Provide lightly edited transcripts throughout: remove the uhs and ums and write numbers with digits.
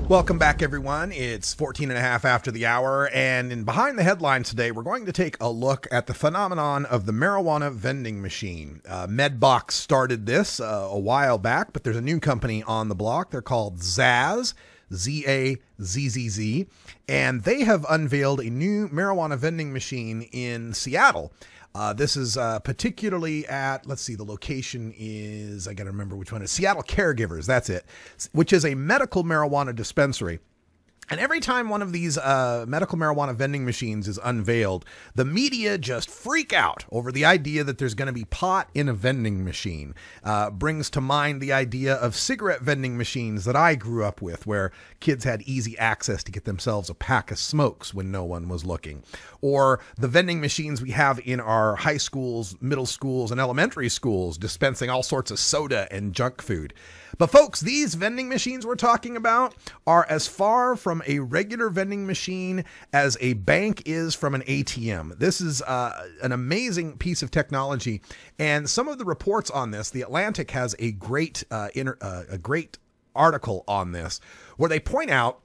Welcome back, everyone. It's 14 and a half after the hour, and in Behind the Headlines today, we're going to take a look at the phenomenon of the marijuana vending machine. Medbox started this a while back, but there's a new company on the block. They're called ZaZZZ, ZaZZZ, and they have unveiled a new marijuana vending machine in Seattle. This is particularly at, let's see, the location is, I got to remember which one it is, Seattle Caregivers, that's it, which is a medical marijuana dispensary. And every time one of these medical marijuana vending machines is unveiled, the media just freak out over the idea that there's going to be pot in a vending machine. Brings to mind the idea of cigarette vending machines that I grew up with, where kids had easy access to get themselves a pack of smokes when no one was looking. Or the vending machines we have in our high schools, middle schools, and elementary schools, dispensing all sorts of soda and junk food. But folks, these vending machines we're talking about are as far from a regular vending machine as a bank is from an ATM. This is an amazing piece of technology, and some of the reports on this, The Atlantic has a great article on this, where they point out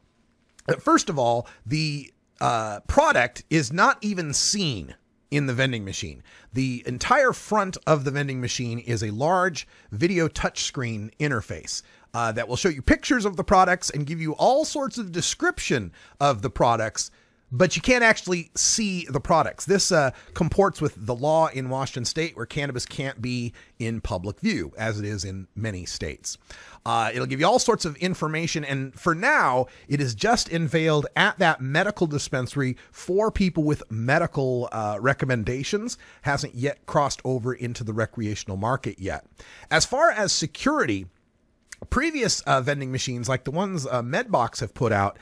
that, first of all, the product is not even seen in the vending machine. The entire front of the vending machine is a large video touchscreen interface that will show you pictures of the products and give you all sorts of description of the products, but you can't actually see the products. This comports with the law in Washington State, where cannabis can't be in public view, as it is in many states. It'll give you all sorts of information, and for now, it is just unveiled at that medical dispensary for people with medical recommendations. Hasn't yet crossed over into the recreational market yet. As far as security, previous vending machines, like the ones Medbox have put out,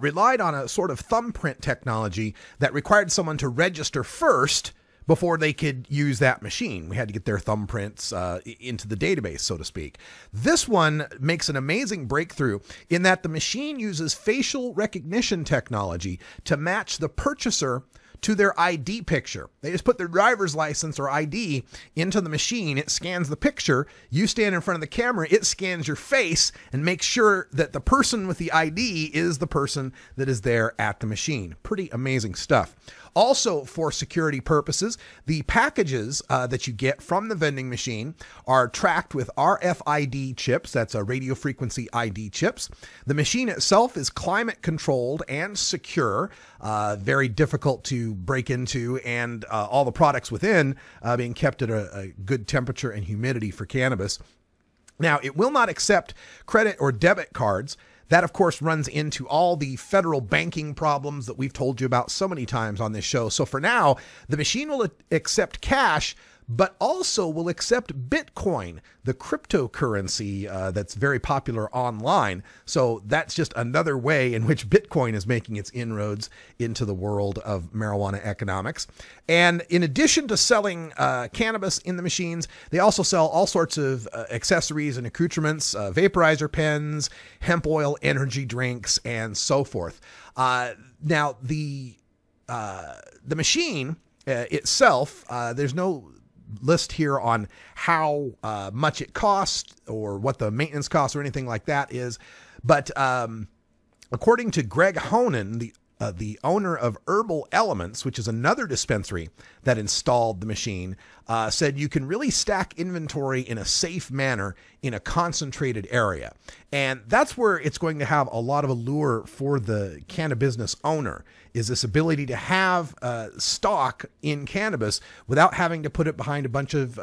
relied on a sort of thumbprint technology that required someone to register first before they could use that machine. We had to get their thumbprints into the database, so to speak. This one makes an amazing breakthrough in that the machine uses facial recognition technology to match the purchaser to their ID picture. They just put their driver's license or ID into the machine. It scans the picture. You stand in front of the camera. It scans your face and makes sure that the person with the ID is the person that is there at the machine. Pretty amazing stuff. Also, for security purposes, the packages that you get from the vending machine are tracked with RFID chips. That's a radio frequency ID chips. The machine itself is climate controlled and secure, very difficult to break into, and all the products within being kept at a good temperature and humidity for cannabis. Now, it will not accept credit or debit cards. That, of course, runs into all the federal banking problems that we've told you about so many times on this show. So for now, the machine will accept cash, but also will accept Bitcoin, the cryptocurrency that's very popular online. So that's just another way in which Bitcoin is making its inroads into the world of marijuana economics. And in addition to selling cannabis in the machines, they also sell all sorts of accessories and accoutrements, vaporizer pens, hemp oil, energy drinks, and so forth. Now, the machine itself, there's no list here on how much it costs or what the maintenance costs or anything like that is. But according to Greg Honan, the owner of Herbal Elements, which is another dispensary that installed the machine, said you can really stack inventory in a safe manner in a concentrated area. And that's where it's going to have a lot of allure for the cannabis owner, is this ability to have stock in cannabis without having to put it behind a bunch of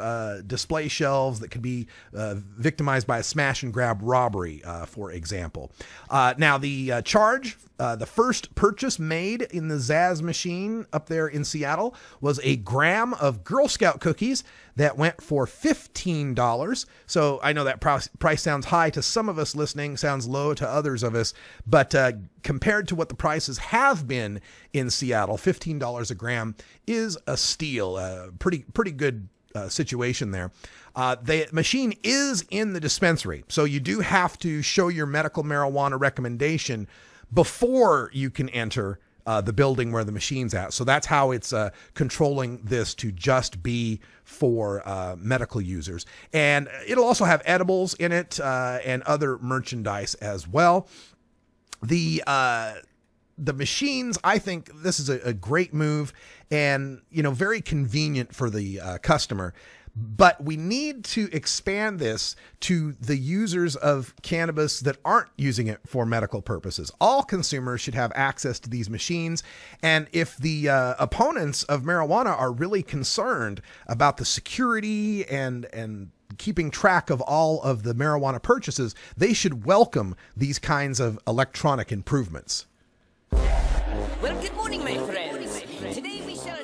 display shelves that could be victimized by a smash and grab robbery, for example. Now, the charge, the first purchase made in the ZaZZZ machine up there in Seattle was a gram of Girl Scout cookies that went for $15. So I know that price sounds high to some of us listening, sounds low to others of us, but compared to what the prices have been in Seattle, $15 a gram is a steal. Pretty good situation there. The machine is in the dispensary, so you do have to show your medical marijuana recommendation before you can enter the building where the machine's at. So that's how it's controlling this to just be for medical users. And it'll also have edibles in it and other merchandise as well. The machines, I think this is a great move and, very convenient for the customer. But we need to expand this to the users of cannabis that aren't using it for medical purposes. All consumers should have access to these machines. And if the opponents of marijuana are really concerned about the security and keeping track of all of the marijuana purchases, they should welcome these kinds of electronic improvements. Well, good morning, my friends. Today we shall...